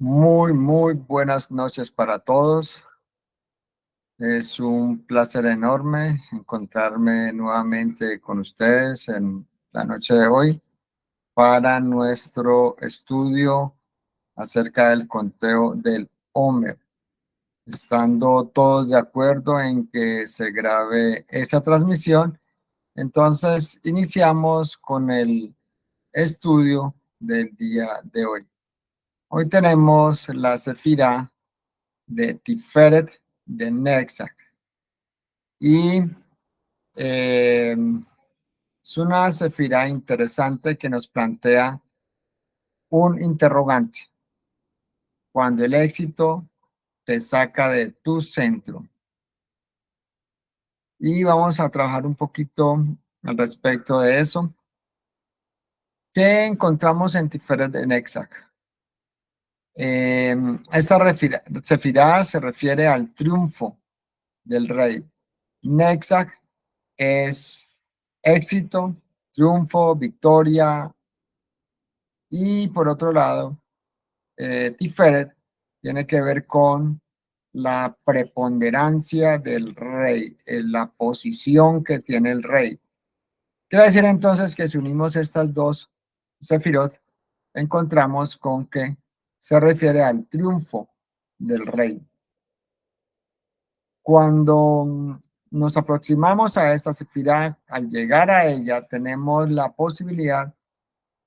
Muy buenas noches para todos. Es un placer enorme encontrarme nuevamente con ustedes en la noche de hoy para nuestro estudio acerca del conteo del Homer. Estando todos de acuerdo en que se grabe esa transmisión, entonces iniciamos con el estudio del día de hoy. Hoy tenemos la Sefirá de Tiferet de Nexac. Y eh, es una sefirá interesante que nos plantea un interrogante. Cuando el éxito te saca de tu centro. Y vamos a trabajar un poquito al respecto de eso. ¿Qué encontramos en Tiferet de Nexac? Esta sefirá se refiere al triunfo del rey. Nexac es éxito, triunfo, victoria. Y por otro lado, Tiferet tiene que ver con la preponderancia del rey, en la posición que tiene el rey. Quiere decir entonces que si unimos estas dos sefirot, encontramos con que se refiere al triunfo del rey. Cuando nos aproximamos a esta sefirá, al llegar a ella, tenemos la posibilidad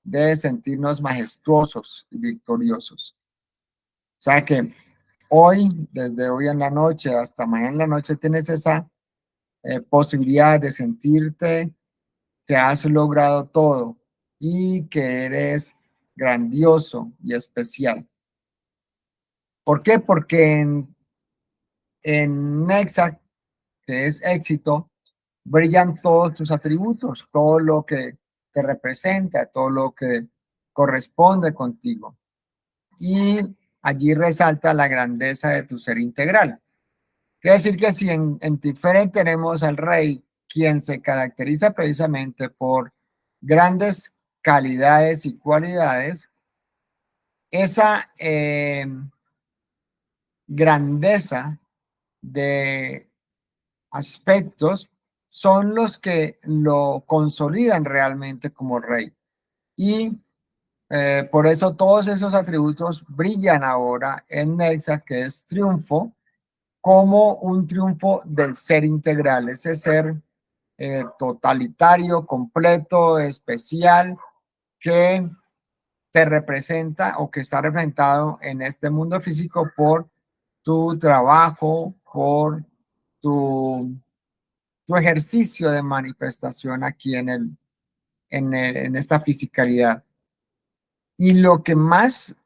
de sentirnos majestuosos y victoriosos. O sea que hoy, desde hoy en la noche hasta mañana en la noche, tienes esa posibilidad de sentirte que has logrado todo y que eres grandioso y especial. ¿Por qué? Porque en Nexac, que es éxito, brillan todos tus atributos, todo lo que te representa, todo lo que corresponde contigo. Y allí resalta la grandeza de tu ser integral. Quiere decir que si en Tiferet tenemos al rey, quien se caracteriza precisamente por grandes calidades y cualidades, esa grandeza de aspectos son los que lo consolidan realmente como rey. Y por eso todos esos atributos brillan ahora en Nexa, que es triunfo, como un triunfo del ser integral, ese ser totalitario, completo, especial, que te representa o que está representado en este mundo físico por tu trabajo, por tu, tu ejercicio de manifestación aquí en esta fisicalidad. Y lo que más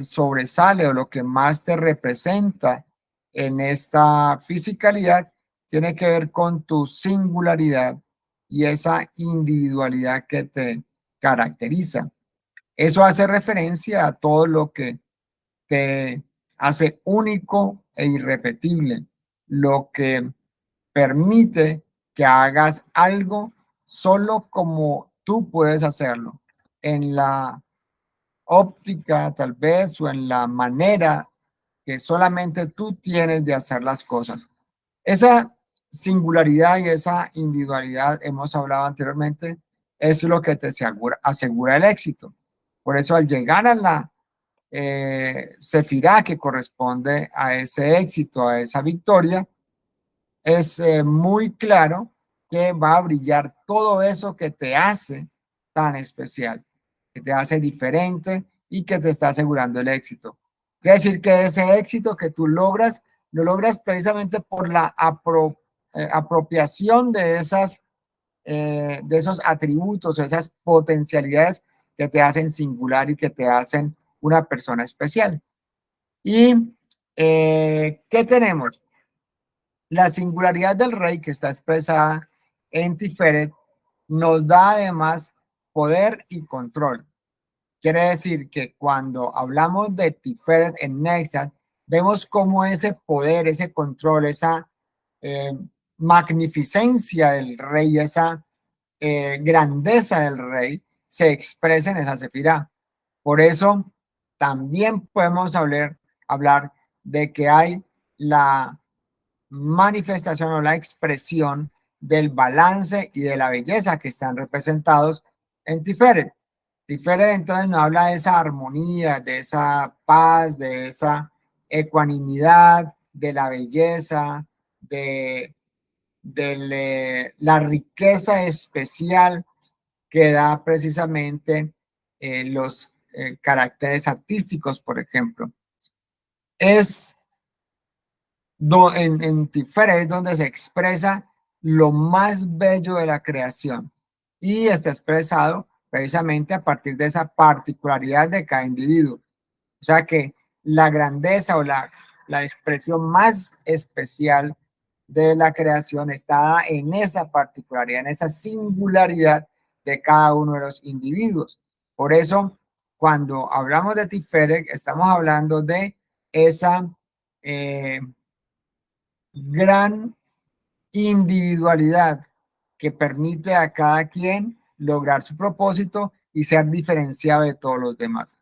sobresale o lo que más te representa en esta fisicalidad tiene que ver con tu singularidad y esa individualidad que te caracteriza. Eso hace referencia a todo lo que te hace único e irrepetible, lo que permite que hagas algo solo como tú puedes hacerlo, en la óptica tal vez o en la manera que solamente tú tienes de hacer las cosas. Esa singularidad y esa individualidad, hemos hablado anteriormente, es lo que te asegura el éxito. Por eso al llegar a la sefirá que corresponde a ese éxito, a esa victoria, es muy claro que va a brillar todo eso que te hace tan especial, que te hace diferente y que te está asegurando el éxito. Quiere decir que ese éxito que tú logras, lo logras precisamente por la apropiación de esos atributos, esas potencialidades que te hacen singular y que te hacen una persona especial. ¿Y qué tenemos? La singularidad del rey, que está expresada en Tiferet, nos da además poder y control. Quiere decir que cuando hablamos de Tiferet en Nexat, vemos cómo ese poder, ese control, esa eh, magnificencia del rey, esa grandeza del rey, se expresa en esa sefirá. Por eso también podemos hablar de que hay la manifestación o la expresión del balance y de la belleza que están representados en Tiferet. Tiferet entonces nos habla de esa armonía, de esa paz, de esa ecuanimidad, de la belleza, de la riqueza especial que da precisamente los caracteres artísticos, por ejemplo. Es en Tiferet es donde se expresa lo más bello de la creación y está expresado precisamente a partir de esa particularidad de cada individuo. O sea que la grandeza o la expresión más especial de la creación está en esa particularidad, en esa singularidad de cada uno de los individuos. Por eso, cuando hablamos de Tiferet, estamos hablando de esa eh, gran individualidad que permite a cada quien lograr su propósito y ser diferenciado de todos los demás.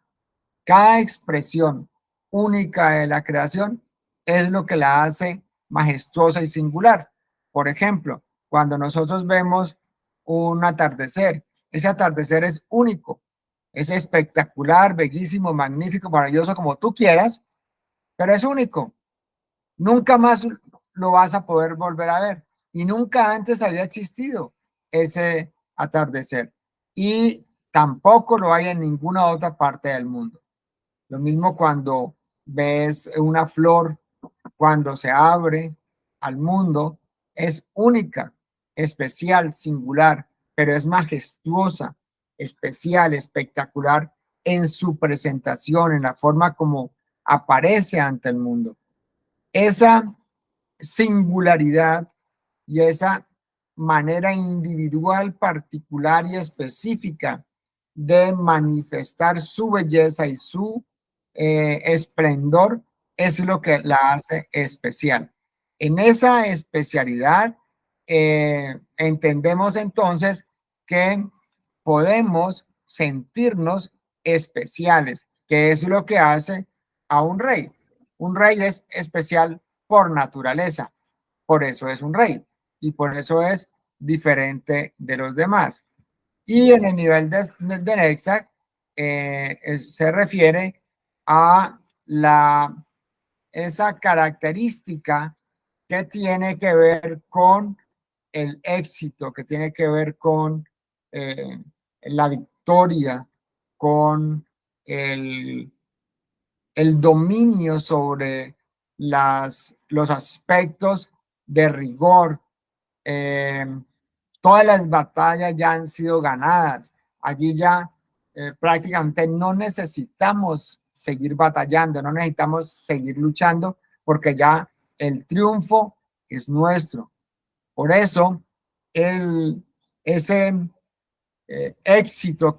Cada expresión única de la creación es lo que la hace majestuosa y singular. Por ejemplo, cuando nosotros vemos un atardecer, ese atardecer es único, es espectacular, bellísimo, magnífico, maravilloso, como tú quieras, pero es único. Nunca más lo vas a poder volver a ver. Y nunca antes había existido ese atardecer. Y tampoco lo hay en ninguna otra parte del mundo. Lo mismo cuando ves una flor, cuando se abre al mundo, es única, especial, singular, pero es majestuosa, especial, espectacular en su presentación, en la forma como aparece ante el mundo. Esa singularidad y esa manera individual, particular y específica de manifestar su belleza y su esplendor es lo que la hace especial. En esa especialidad entendemos entonces que podemos sentirnos especiales, que es lo que hace a un rey. Un rey es especial por naturaleza, por eso es un rey y por eso es diferente de los demás. Y en el nivel de Nexac se refiere a esa característica que tiene que ver con el éxito, que tiene que ver con eh, la victoria, con el, el dominio sobre los aspectos de rigor. Eh, Todas las batallas ya han sido ganadas. Allí ya prácticamente no necesitamos seguir batallando, no necesitamos seguir luchando porque ya el triunfo es nuestro. Por eso, ese éxito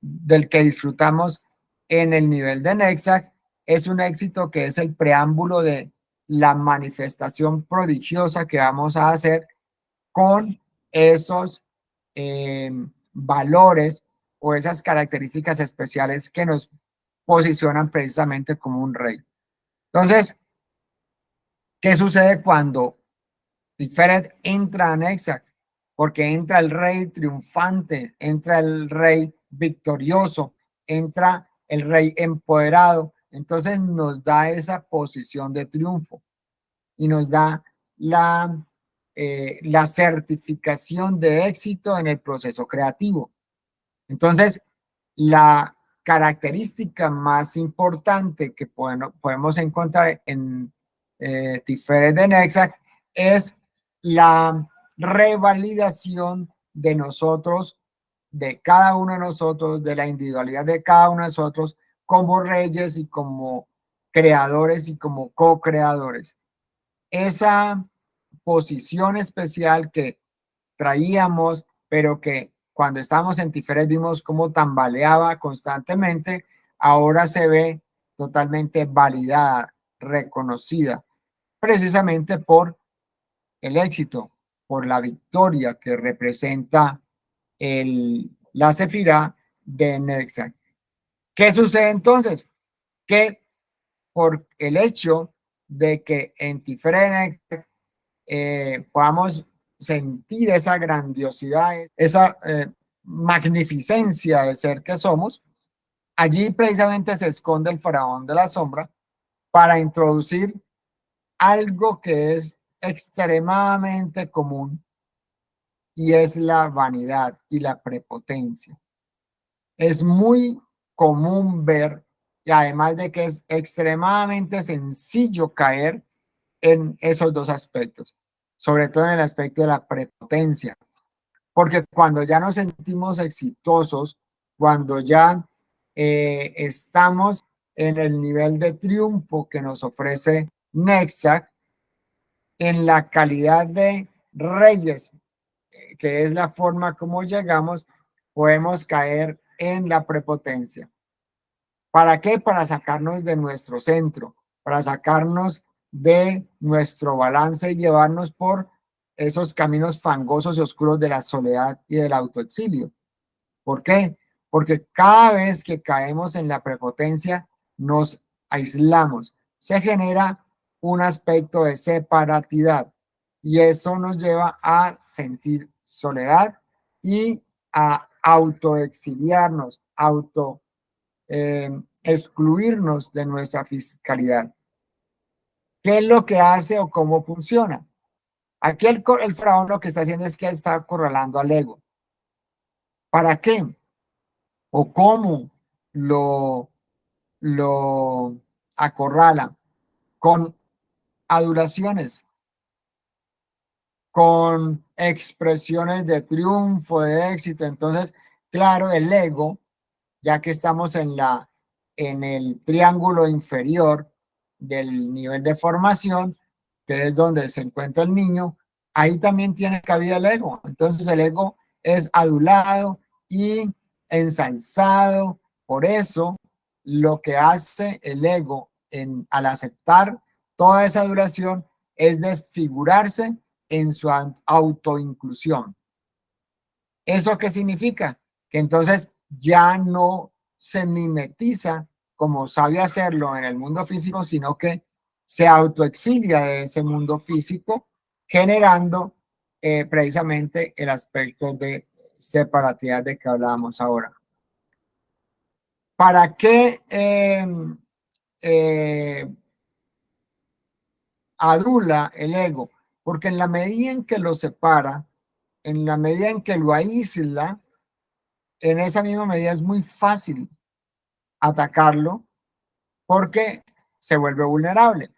del que disfrutamos en el nivel de Nexac es un éxito que es el preámbulo de la manifestación prodigiosa que vamos a hacer con esos valores o esas características especiales que nos posicionan precisamente como un rey. Entonces, ¿qué sucede cuando Tiferet entra a Nexac? Porque entra el rey triunfante, entra el rey victorioso, entra el rey empoderado. Entonces nos da esa posición de triunfo y nos da la certificación de éxito en el proceso creativo. Entonces, la característica más importante que podemos encontrar en Tiferet de Nexac es la revalidación de nosotros, de cada uno de nosotros, de la individualidad de cada uno de nosotros como reyes y como creadores y como co-creadores. Esa posición especial que traíamos, pero que cuando estábamos en Tiferet vimos cómo tambaleaba constantemente, ahora se ve totalmente validada, reconocida, precisamente por el éxito, por la victoria que representa la Sefirá de Nexac. ¿Qué sucede entonces? Que por el hecho de que en Tiferet podamos sentir esa grandiosidad, esa magnificencia de ser que somos, allí precisamente se esconde el faraón de la sombra para introducir algo que es extremadamente común y es la vanidad y la prepotencia. Es muy común ver, y además de que es extremadamente sencillo caer en esos dos aspectos, sobre todo en el aspecto de la prepotencia, porque cuando ya nos sentimos exitosos, cuando ya estamos en el nivel de triunfo que nos ofrece Nexac, en la calidad de reyes, que es la forma como llegamos, podemos caer en la prepotencia. ¿Para qué? Para sacarnos de nuestro centro, para sacarnos de nuestro balance y llevarnos por esos caminos fangosos y oscuros de la soledad y del autoexilio. ¿Por qué? Porque cada vez que caemos en la prepotencia, nos aislamos. Se genera un aspecto de separatidad y eso nos lleva a sentir soledad y a autoexiliarnos, excluirnos de nuestra fiscalidad. ¿Qué es lo que hace o cómo funciona? Aquí el faraón lo que está haciendo es que está acorralando al ego. ¿Para qué? ¿O cómo lo acorrala? Con adulaciones, con expresiones de triunfo, de éxito. Entonces, claro, el ego, ya que estamos en el triángulo inferior del nivel de formación, que es donde se encuentra el niño, ahí también tiene cabida el ego. Entonces el ego es adulado y ensalzado. Por eso lo que hace el ego al aceptar toda esa adulación es desfigurarse en su autoinclusión. ¿Eso qué significa? Que entonces ya no se mimetiza como sabe hacerlo en el mundo físico, sino que se autoexilia de ese mundo físico, generando precisamente el aspecto de separatidad de que hablábamos ahora. ¿Para qué adula el ego? Porque en la medida en que lo separa, en la medida en que lo aísla, en esa misma medida es muy fácil atacarlo porque se vuelve vulnerable.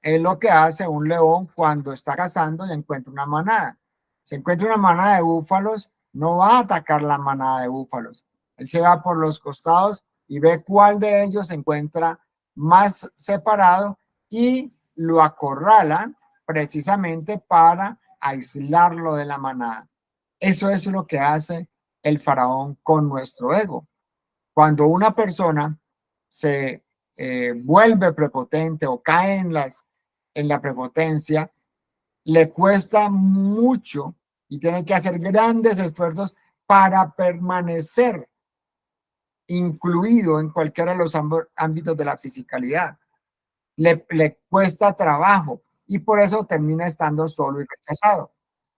Es lo que hace un león cuando está cazando y encuentra una manada. Si encuentra una manada de búfalos, no va a atacar la manada de búfalos. Él se va por los costados y ve cuál de ellos se encuentra más separado y lo acorrala precisamente para aislarlo de la manada. Eso es lo que hace el faraón con nuestro ego. Cuando una persona se vuelve prepotente o cae en la prepotencia, le cuesta mucho y tiene que hacer grandes esfuerzos para permanecer incluido en cualquiera de los ámbitos de la fisicalidad. Le cuesta trabajo y por eso termina estando solo y rechazado.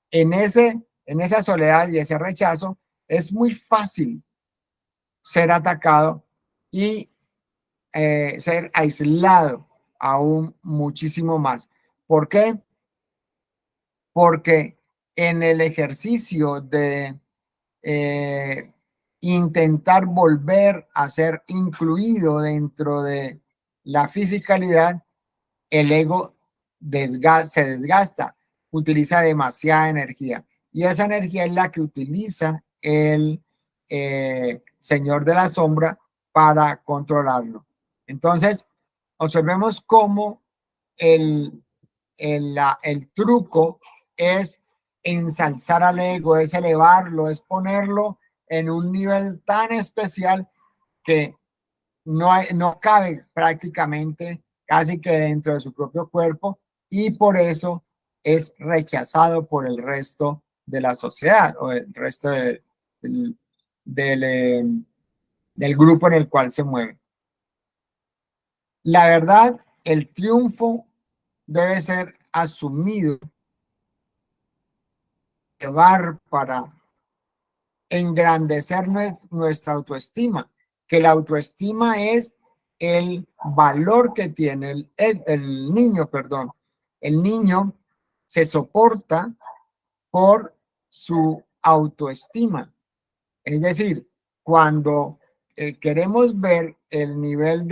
En esa soledad y ese rechazo es muy fácil ser atacado y ser aislado aún muchísimo más. ¿Por qué? Porque en el ejercicio de intentar volver a ser incluido dentro de la fisicalidad, el ego se desgasta, utiliza demasiada energía y esa energía es la que utiliza el señor de la sombra para controlarlo. Entonces, observemos cómo el truco es ensalzar al ego, es elevarlo, es ponerlo en un nivel tan especial que no cabe prácticamente casi que dentro de su propio cuerpo y por eso es rechazado por el resto de la sociedad o el resto del del grupo en el cual se mueve. La verdad, el triunfo debe ser asumido, llevar para engrandecer nuestra autoestima, que la autoestima es el valor que tiene el niño, perdón. El niño se soporta por su autoestima. Es decir, cuando queremos ver el nivel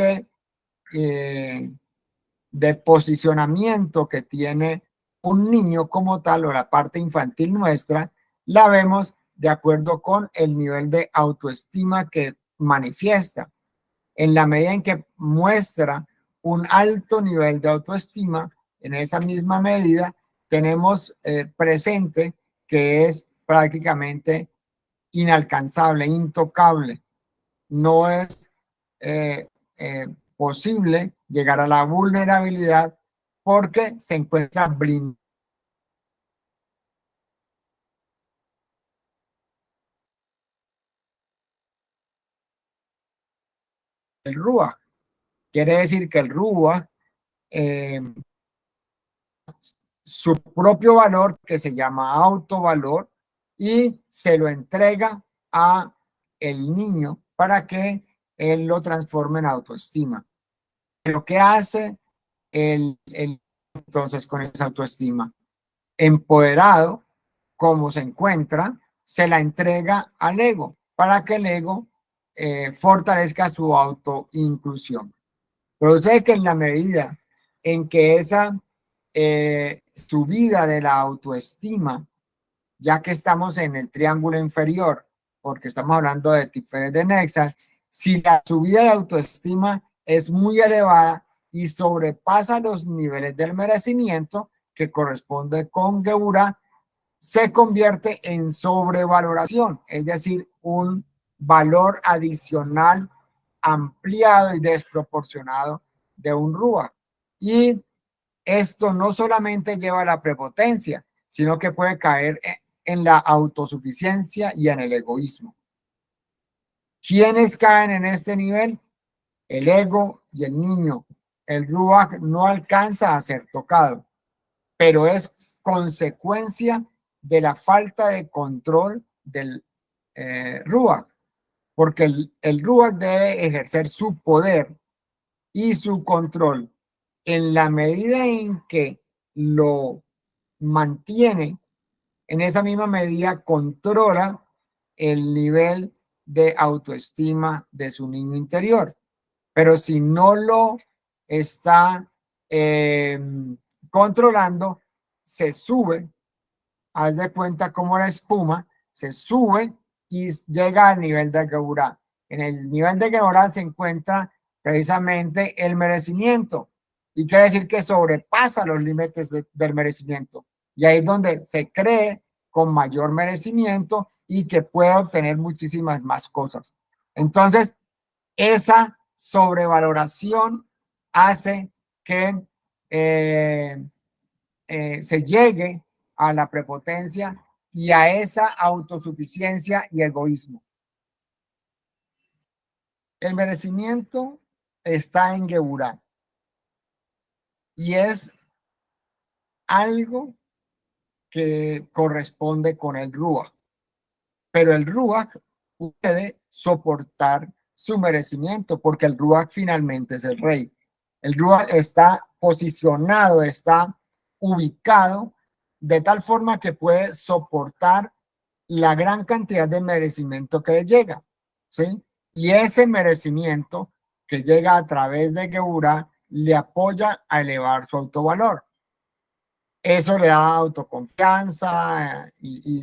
de posicionamiento que tiene un niño como tal o la parte infantil nuestra, la vemos de acuerdo con el nivel de autoestima que manifiesta. En la medida en que muestra un alto nivel de autoestima, en esa misma medida tenemos presente que es prácticamente inalcanzable, intocable. No es eh, posible llegar a la vulnerabilidad porque se encuentra blindado. El Ruach quiere decir que el Ruach, eh, su propio valor, que se llama autovalor, y se lo entrega a el niño para que él lo transforme en autoestima. Pero ¿qué hace entonces con esa autoestima? Empoderado, como se encuentra, se la entrega al ego para que el ego fortalezca su autoinclusión. Pero sé que en la medida en que esa subida de la autoestima, ya que estamos en el triángulo inferior, porque estamos hablando de Tiferet de Nexas, si la subida de autoestima es muy elevada y sobrepasa los niveles del merecimiento que corresponde con Geburah, se convierte en sobrevaloración, es decir, un valor adicional ampliado y desproporcionado de un Ruach. Y esto no solamente lleva a la prepotencia, sino que puede caer en la autosuficiencia y en el egoísmo. ¿Quiénes caen en este nivel? El ego y el niño. El Ruach no alcanza a ser tocado, pero es consecuencia de la falta de control del Ruach, porque el Ruach debe ejercer su poder y su control en la medida en que lo mantiene, en esa misma medida controla el nivel de autoestima de su niño interior. Pero si no lo está eh, controlando, se sube, haz de cuenta como la espuma, se sube y llega al nivel de Geburah. En el nivel de Geburah se encuentra precisamente el merecimiento. Y quiere decir que sobrepasa los límites del merecimiento. Y ahí es donde se cree con mayor merecimiento y que puede obtener muchísimas más cosas. Entonces, esa sobrevaloración hace que se llegue a la prepotencia y a esa autosuficiencia y egoísmo. El merecimiento está en Geburah y es algo que corresponde con el Ruach, pero el Ruach puede soportar su merecimiento porque el Ruach finalmente es el rey. El Ruach está posicionado, está ubicado de tal forma que puede soportar la gran cantidad de merecimiento que le llega, ¿sí? Y ese merecimiento que llega a través de Geburah le apoya a elevar su autovalor. Eso le da autoconfianza y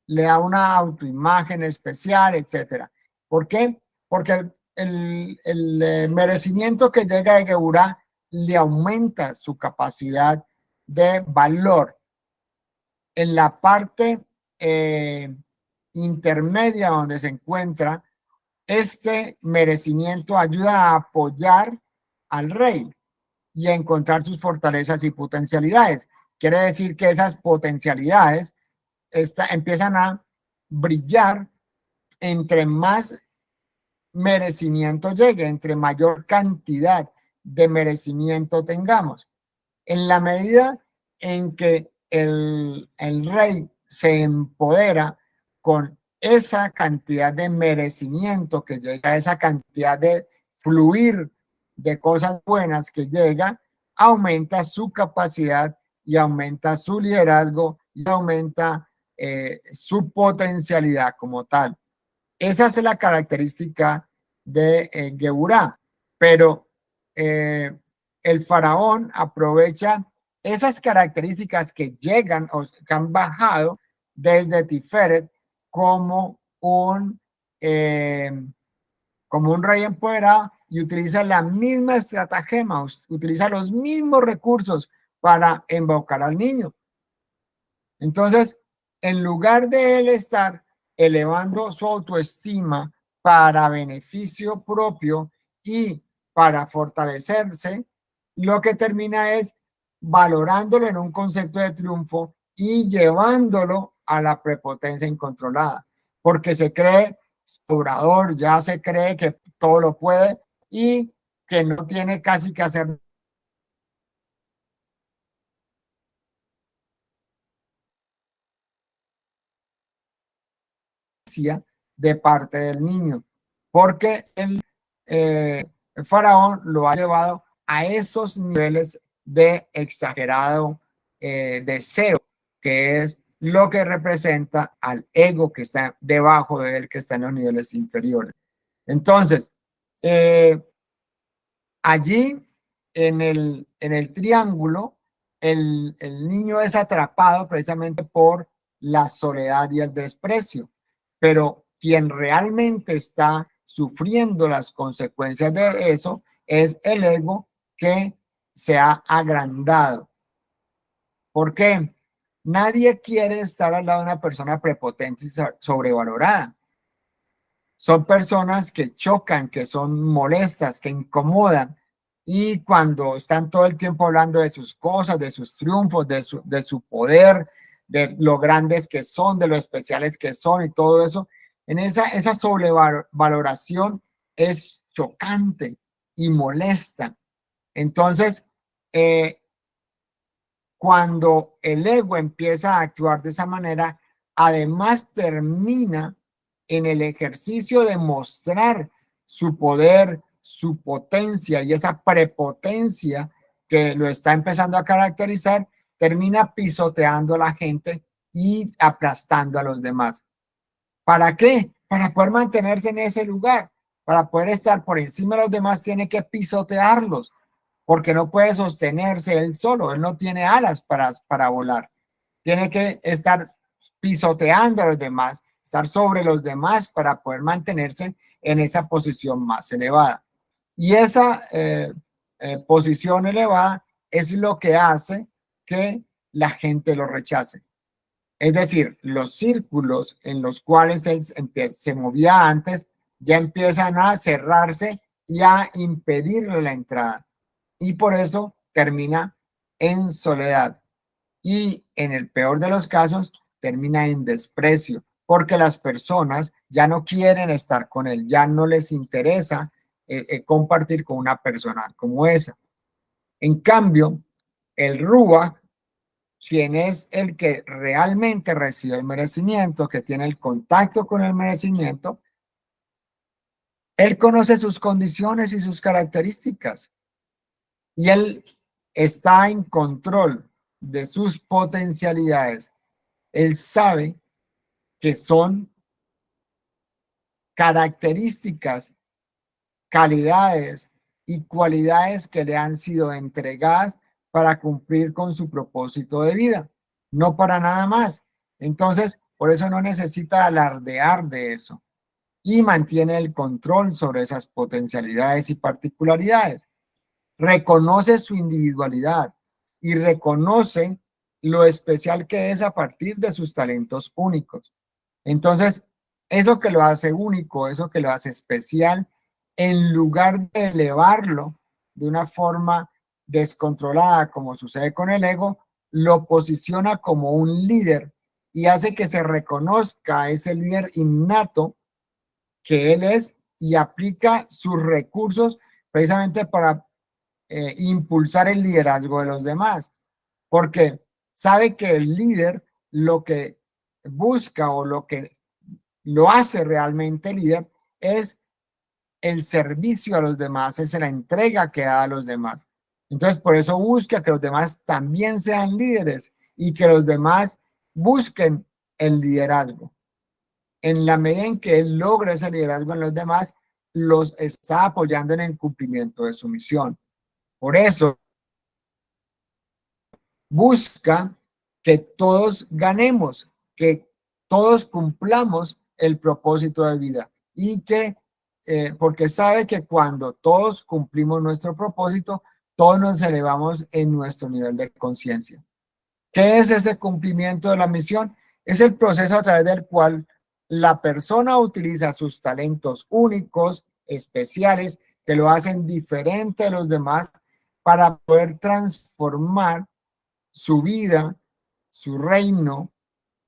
le da una autoimagen especial, etcétera. ¿Por qué? Porque el merecimiento que llega de Geburah le aumenta su capacidad de valor. En la parte intermedia donde se encuentra, este merecimiento ayuda a apoyar al rey y a encontrar sus fortalezas y potencialidades. Quiere decir que esas potencialidades empiezan a brillar entre más merecimiento llegue, entre mayor cantidad de merecimiento tengamos. En la medida en que el rey se empodera con esa cantidad de merecimiento que llega, esa cantidad de fluir de cosas buenas que llega, aumenta su capacidad y aumenta su liderazgo y aumenta su potencialidad como tal. Esa es la característica de Geburá, pero el faraón aprovecha esas características que llegan o que han bajado desde Tiferet como eh, como un rey empoderado y utiliza la misma estratagema, utiliza los mismos recursos para embaucar al niño. Entonces, en lugar de él estar elevando su autoestima para beneficio propio y para fortalecerse, lo que termina es valorándolo en un concepto de triunfo y llevándolo a la prepotencia incontrolada, porque se cree sobrador, ya se cree que todo lo puede y que no tiene casi que hacer de parte del niño, porque el faraón lo ha llevado a esos niveles de exagerado deseo, que es lo que representa al ego que está debajo de él, que está en los niveles inferiores. Entonces, eh, allí en el triángulo, el niño es atrapado precisamente por la soledad y el desprecio, pero quien realmente está sufriendo las consecuencias de eso es el ego que se ha agrandado. ¿Por qué? Nadie quiere estar al lado de una persona prepotente y sobrevalorada. Son personas que chocan, que son molestas, que incomodan. Y cuando están todo el tiempo hablando de sus cosas, de sus triunfos, de su poder, de lo grandes que son, de lo especiales que son y todo eso, en esa sobrevaloración es chocante y molesta. Entonces, eh, cuando el ego empieza a actuar de esa manera, además termina en el ejercicio de mostrar su poder, su potencia y esa prepotencia que lo está empezando a caracterizar, termina pisoteando a la gente y aplastando a los demás. ¿Para qué? Para poder mantenerse en ese lugar, para poder estar por encima de los demás, tiene que pisotearlos porque no puede sostenerse él solo, él no tiene alas para volar. Tiene que estar pisoteando a los demás, estar sobre los demás para poder mantenerse en esa posición más elevada. Y esa posición elevada es lo que hace que la gente lo rechace. Es decir, los círculos en los cuales él se movía antes ya empiezan a cerrarse y a impedirle la entrada. Y por eso termina en soledad. Y en el peor de los casos, termina en desprecio, porque las personas ya no quieren estar con él, ya no les interesa compartir con una persona como esa. En cambio, el Rúa, quien es el que realmente recibe el merecimiento, que tiene el contacto con el merecimiento, él conoce sus condiciones y sus características y él está en control de sus potencialidades. Él sabe que son características, calidades y cualidades que le han sido entregadas para cumplir con su propósito de vida, no para nada más. Entonces, por eso no necesita alardear de eso y mantiene el control sobre esas potencialidades y particularidades. Reconoce su individualidad y reconoce lo especial que es a partir de sus talentos únicos. Entonces, eso que lo hace único, eso que lo hace especial, en lugar de elevarlo de una forma descontrolada, como sucede con el ego, lo posiciona como un líder y hace que se reconozca ese líder innato que él es y aplica sus recursos precisamente para impulsar el liderazgo de los demás, porque sabe que el líder lo que busca o lo que lo hace realmente líder es el servicio a los demás, es la entrega que da a los demás. Entonces, por eso busca que los demás también sean líderes y que los demás busquen el liderazgo. En la medida en que él logra ese liderazgo en los demás, los está apoyando en el cumplimiento de su misión. Por eso busca que todos ganemos, que todos cumplamos el propósito de vida y que, porque sabe que cuando todos cumplimos nuestro propósito, todos nos elevamos en nuestro nivel de conciencia. ¿Qué es ese cumplimiento de la misión? Es el proceso a través del cual la persona utiliza sus talentos únicos, especiales, que lo hacen diferente a los demás para poder transformar su vida, su reino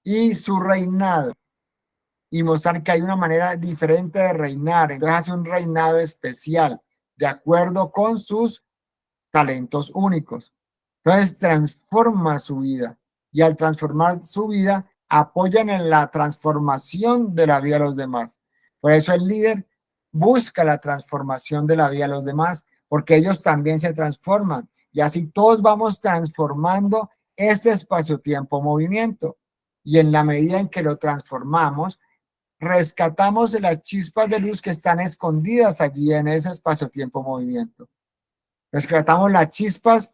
y su reinado y mostrar que hay una manera diferente de reinar. Entonces hace un reinado especial de acuerdo con sus talentos únicos. Entonces transforma su vida y al transformar su vida apoyan en la transformación de la vida de los demás. Por eso el líder busca la transformación de la vida de los demás porque ellos también se transforman y así todos vamos transformando este espacio-tiempo-movimiento y en la medida en que lo transformamos rescatamos de las chispas de luz que están escondidas allí en ese espacio-tiempo-movimiento. Rescatamos las chispas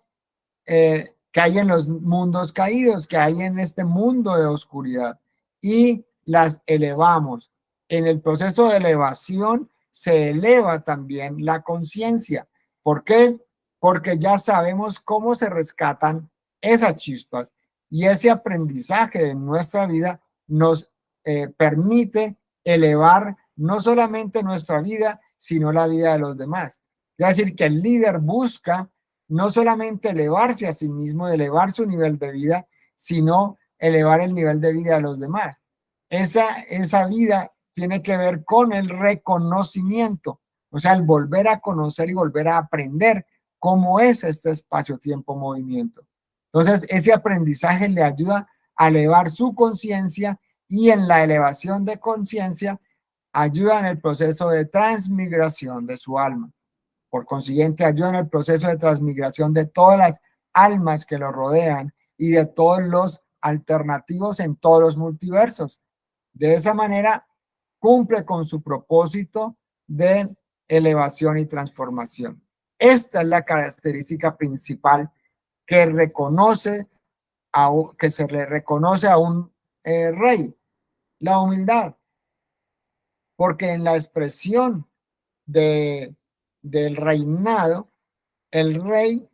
que hay en los mundos caídos, que hay en este mundo de oscuridad y las elevamos. En el proceso de elevación se eleva también la conciencia. ¿Por qué? Porque ya sabemos cómo se rescatan esas chispas y ese aprendizaje de nuestra vida nos permite elevar no solamente nuestra vida, sino la vida de los demás. Es decir, que el líder busca no solamente elevarse a sí mismo, elevar su nivel de vida, sino elevar el nivel de vida de los demás. Esa vida tiene que ver con el reconocimiento, o sea, el volver a conocer y volver a aprender cómo es este espacio-tiempo-movimiento. Entonces, ese aprendizaje le ayuda a elevar su conciencia y en la elevación de conciencia ayuda en el proceso de transmigración de su alma. Por consiguiente, ayuda en el proceso de transmigración de todas las almas que lo rodean y de todos los alternativos en todos los multiversos. De esa manera, cumple con su propósito de elevación y transformación. Esta es la característica principal que que se le reconoce a un rey, la humildad, porque en la expresión del reinado, el rey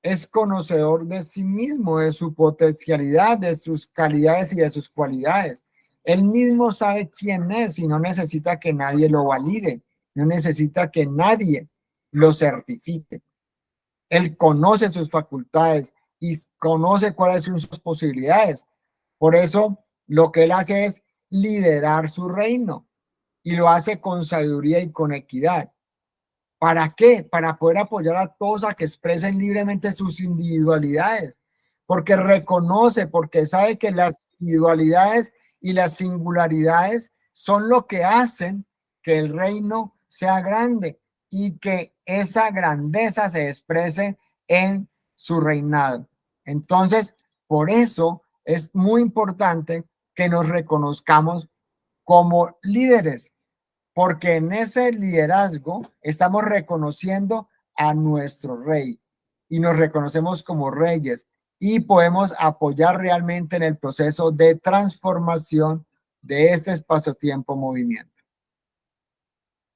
es conocedor de sí mismo, de su potencialidad, de sus calidades y de sus cualidades. Él mismo sabe quién es y no necesita que nadie lo valide, no necesita que nadie lo certifique. Él conoce sus facultades y conoce cuáles son sus posibilidades. Por eso lo que él hace es liderar su reino y lo hace con sabiduría y con equidad. ¿Para qué? Para poder apoyar a todos a que expresen libremente sus individualidades, porque reconoce, porque sabe que las individualidades y las singularidades son lo que hacen que el reino sea grande y que esa grandeza se exprese en su reinado. Entonces, por eso es muy importante que nos reconozcamos como líderes, porque en ese liderazgo estamos reconociendo a nuestro rey y nos reconocemos como reyes y podemos apoyar realmente en el proceso de transformación de este espacio-tiempo movimiento.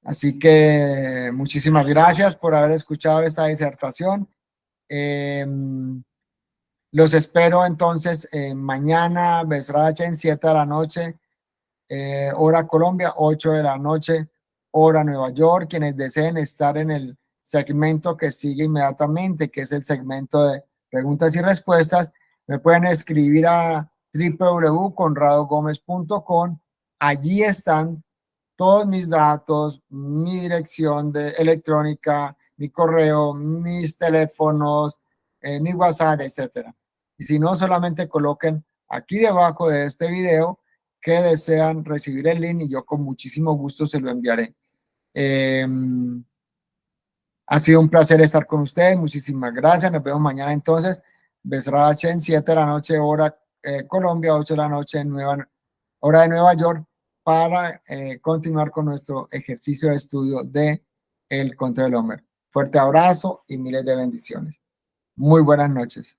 Así que muchísimas gracias por haber escuchado esta disertación. Los espero entonces mañana, Besracha, en 7 de la noche. Hora Colombia, 8 de la noche, hora Nueva York. Quienes deseen estar en el segmento que sigue inmediatamente, que es el segmento de preguntas y respuestas, me pueden escribir a www.conradogomez.com. Allí están todos mis datos, mi dirección de electrónica, mi correo, mis teléfonos, mi WhatsApp, etcétera. Y si no, solamente coloquen aquí debajo de este video que desean recibir el link y yo con muchísimo gusto se lo enviaré. Ha sido un placer estar con ustedes. Muchísimas gracias. Nos vemos mañana entonces. Besra H 7 de la noche, hora Colombia, 8 de la noche, hora de Nueva York, para continuar con nuestro ejercicio de estudio de el control del Homer. Fuerte abrazo y miles de bendiciones. Muy buenas noches.